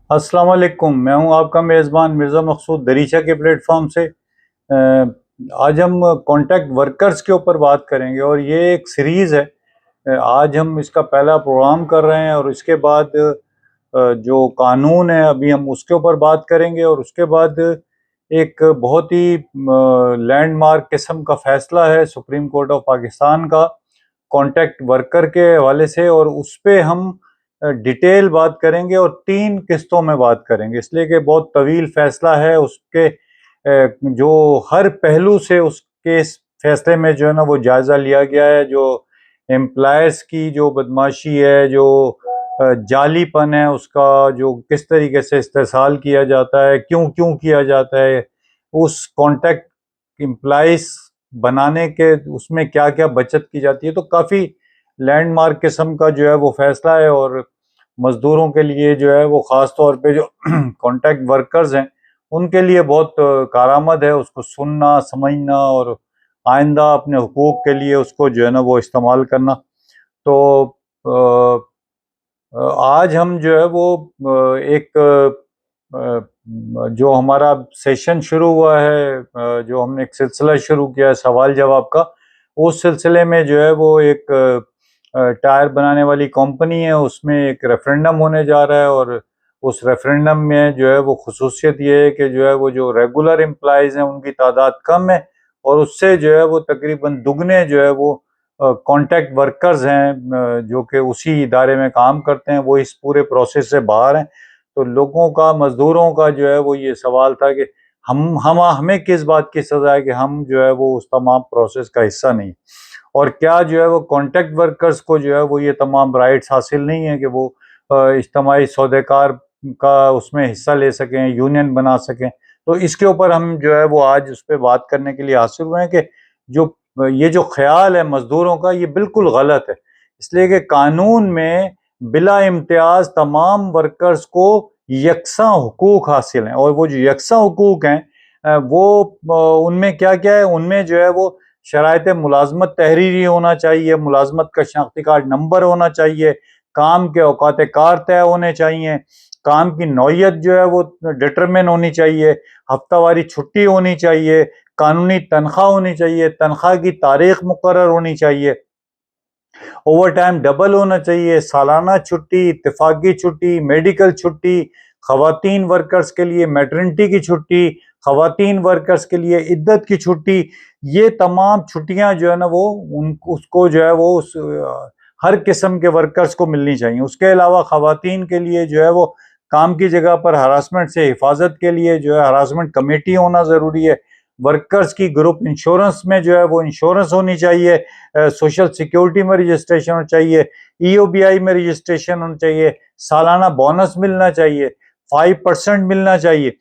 अस्सलाम वालेकुम। मैं हूं आपका मेज़बान मिर्ज़ा मकसूद दरीचा के प्लेटफॉर्म से। आज हम कॉन्ट्रैक्ट वर्कर्स के ऊपर बात करेंगे और ये एक सीरीज़ है। आज हम इसका पहला प्रोग्राम कर रहे हैं और इसके बाद जो कानून है अभी हम उसके ऊपर बात करेंगे और उसके बाद एक बहुत ही लैंडमार्क किस्म का फैसला है सुप्रीम कोर्ट ऑफ पाकिस्तान का कॉन्ट्रैक्ट वर्कर के हवाले से, और उस पे हम डिटेल बात करेंगे और 3 किस्तों में बात करेंगे, इसलिए कि बहुत तवील फैसला है। उसके जो हर पहलू से उसके इस फैसले में जो है ना वो जायज़ा लिया गया है। जो एम्प्लॉयर्स की जो बदमाशी है, जो जालीपन है, उसका जो किस तरीके से इस्तेहसाल किया जाता है, क्यों क्यों किया जाता है, उस कॉन्ट्रैक्ट एम्प्लॉइज बनाने के उसमें क्या क्या बचत की जाती है। तो काफ़ी लैंडमार्क किस्म का जो है वो फैसला है और मजदूरों के लिए जो है वो ख़ास तौर पे जो कॉन्ट्रैक्ट वर्कर्स हैं उनके लिए बहुत कारआमद है उसको सुनना, समझना और आइंदा अपने हुकूक के लिए उसको जो है ना वो इस्तेमाल करना। तो आज हम जो है वो एक जो हमारा सेशन शुरू हुआ है, जो हमने एक सिलसिला शुरू किया है सवाल जवाब का, उस सिलसिले में जो है वो एक टायर बनाने वाली कंपनी है, उसमें एक रेफरेंडम होने जा रहा है। और उस रेफरेंडम में जो है वो खसूसियत ये है कि जो है वो जो रेगुलर एम्प्लॉइज हैं उनकी तादाद कम है और उससे जो है वो तकरीबन दुगने जो है वो कॉन्ट्रैक्ट वर्कर्स हैं जो कि उसी इदारे में काम करते हैं, वो इस पूरे प्रोसेस से बाहर हैं। तो लोगों का, मजदूरों का जो है वो ये सवाल था कि हम हमें किस बात की सजा है कि हम जो है वो उस तमाम प्रोसेस का हिस्सा नहीं, और क्या जो है वो कॉन्ट्रैक्ट वर्कर्स को जो है वो ये तमाम राइट्स हासिल नहीं है कि वो इज्तिमाई सौदेकार का उसमें हिस्सा ले सकें, यूनियन बना सकें। तो इसके ऊपर हम जो है वो आज उस पर बात करने के लिए हासिल हुए हैं कि जो ये जो ख्याल है मजदूरों का ये बिल्कुल गलत है, इसलिए कि कानून में बिला इम्तियाज तमाम वर्कर्स को यकसा हुकूक हासिल हैं, और वो जो यकसा हुकूक हैं वो उनमें क्या क्या है, उनमें जो है वो शराइत मुलाजमत तहरीरी होना चाहिए, मुलाजमत का शनाख्ती कार्ड नंबर होना चाहिए, काम के औकात कार तय होने चाहिए, काम की नौयत जो है वो डिटरमिन होनी चाहिए, हफ्तावारी छुट्टी होनी चाहिए, कानूनी तनख्वाह होनी चाहिए, तनख्वाह की तारीख मुकर्रर होनी चाहिए, ओवर टाइम डबल होना चाहिए, सालाना छुट्टी, इत्तेफाकी छुट्टी, मेडिकल छुट्टी, खवातीन वर्कर्स के लिए मैटरनिटी की छुट्टी, खवातीन वर्कर्स के लिए इद्दत की छुट्टी। ये तमाम छुट्टियां जो है ना वो उसको जो है वो हर किस्म के वर्कर्स को मिलनी चाहिए। उसके अलावा खवातीन के लिए जो है वो काम की जगह पर हरासमेंट से हिफाजत के लिए जो है हरासमेंट कमेटी होना ज़रूरी है। वर्कर्स की ग्रुप इंश्योरेंस में जो है वो इंश्योरेंस होनी चाहिए, सोशल सिक्योरिटी में रजिस्ट्रेशन होना चाहिए, ईओबीआई में रजिस्ट्रेशन होना चाहिए, सालाना बोनस मिलना चाहिए, 5% मिलना चाहिए।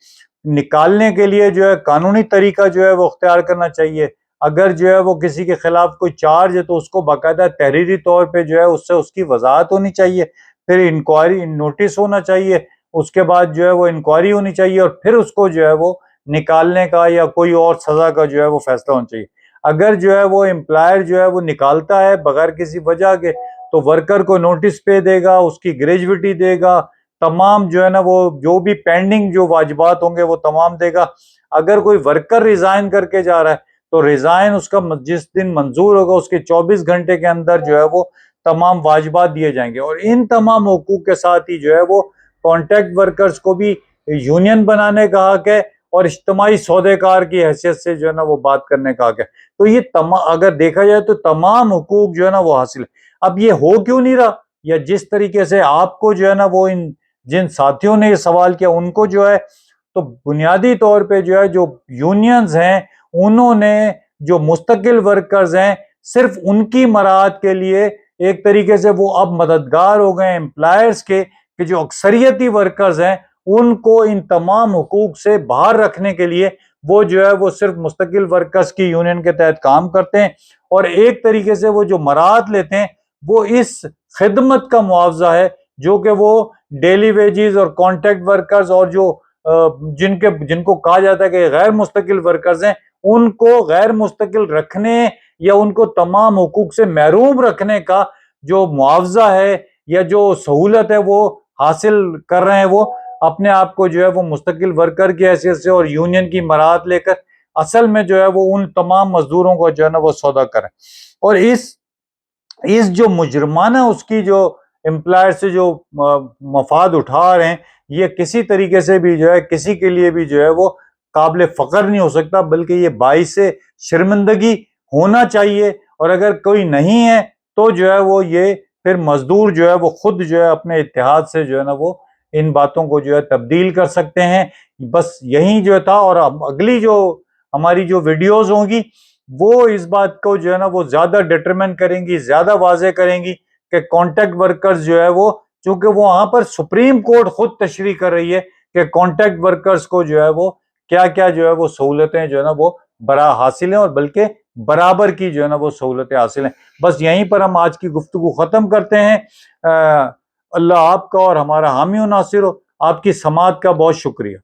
निकालने के लिए जो है कानूनी तरीका जो है वो अख्तियार करना चाहिए। अगर जो है वो किसी के खिलाफ कोई चार्ज है तो उसको बाकायदा तहरीरी तौर पे जो है उससे उसकी वजाहत होनी चाहिए, फिर इंक्वायरी नोटिस होना चाहिए, उसके बाद जो है वो इंक्वायरी होनी चाहिए और फिर उसको जो है वो निकालने का या कोई और सजा का जो है वो फैसला होना चाहिए। अगर जो है वो एम्प्लॉयर जो है वो निकालता है बगैर किसी वजह के तो वर्कर को नोटिस पे देगा, उसकी ग्रेजुइटी देगा, तमाम जो है ना वो जो भी पेंडिंग जो वाजिबात होंगे वो तमाम देगा। अगर कोई वर्कर रिजाइन करके जा रहा है तो रिजाइन उसका जिस दिन मंजूर होगा उसके 24 घंटे के अंदर जो है वो तमाम वाजिबात दिए जाएंगे। और इन तमाम हकूक के साथ ही जो है वो कॉन्ट्रैक्ट वर्कर्स को भी यूनियन बनाने का हक है और इज्तिमाई सौदेकार की हैसियत से जो है ना वो बात करने का हक है। तो ये अगर देखा जाए तो तमाम हुकूक जो है ना वो हासिल है। अब ये हो क्यों नहीं रहा, या जिस तरीके से आपको जो है ना वो इन जिन साथियों ने ये सवाल किया उनको जो है, तो बुनियादी तौर पे जो है जो यूनियंस हैं उन्होंने जो मुस्तकिल वर्कर्स हैं सिर्फ उनकी मराहत के लिए एक तरीके से वो अब मददगार हो गए एम्प्लॉयर्स के, कि जो अक्सरियती वर्कर्स हैं उनको इन तमाम हुकूक से बाहर रखने के लिए वो जो है वो सिर्फ मुस्तकिल वर्कर्स की यूनियन के तहत काम करते हैं, और एक तरीके से वो जो मराहत लेते हैं वो इस खिदमत का मुआवजा है जो कि वो डेली वेजेस और कॉन्ट्रैक्ट वर्कर्स और जो जिनको कहा जाता है कि गैर मुस्तकिल वर्कर्स हैं उनको गैर मुस्तकिल रखने या उनको तमाम हुकूक से महरूम रखने का जो मुआवजा है या जो सहूलत है वो हासिल कर रहे हैं वो اپنے آپ کو جو ہے وہ مستقل ورکر کی حیثیت سے اور یونین کی مراحت لے کر اصل میں جو ہے وہ ان تمام مزدوروں کو جو ہے نا وہ سودا کریں، اور اس جو مجرمانہ اس کی جو امپلائر سے جو مفاد اٹھا رہے ہیں، یہ کسی طریقے سے بھی جو ہے کسی کے لیے بھی جو ہے وہ قابل فخر نہیں ہو سکتا، بلکہ یہ باعث شرمندگی ہونا چاہیے۔ اور اگر کوئی نہیں ہے تو جو ہے وہ یہ پھر مزدور جو ہے وہ خود جو ہے اپنے اتحاد سے جو ہے نا وہ ان باتوں کو جو ہے تبدیل کر سکتے ہیں۔ بس یہی جو تھا، اور اگلی جو ہماری جو ویڈیوز ہوں گی وہ اس بات کو جو ہے نا وہ زیادہ ڈیٹرمن کریں گی، زیادہ واضح کریں گی کہ کانٹیکٹ ورکرز جو ہے وہ، چونکہ وہ وہاں پر سپریم کورٹ خود تشریح کر رہی ہے کہ کانٹیکٹ ورکرز کو جو ہے وہ کیا کیا جو ہے وہ سہولتیں جو ہے نا وہ حاصل ہیں، اور بلکہ برابر کی جو ہے نا وہ سہولتیں حاصل ہیں۔ بس یہیں پر ہم آج کی گفتگو ختم کرتے ہیں۔ اللہ آپ کا اور ہمارا حامی و ناصر ہو۔ آپ کی سماعت کا بہت شکریہ۔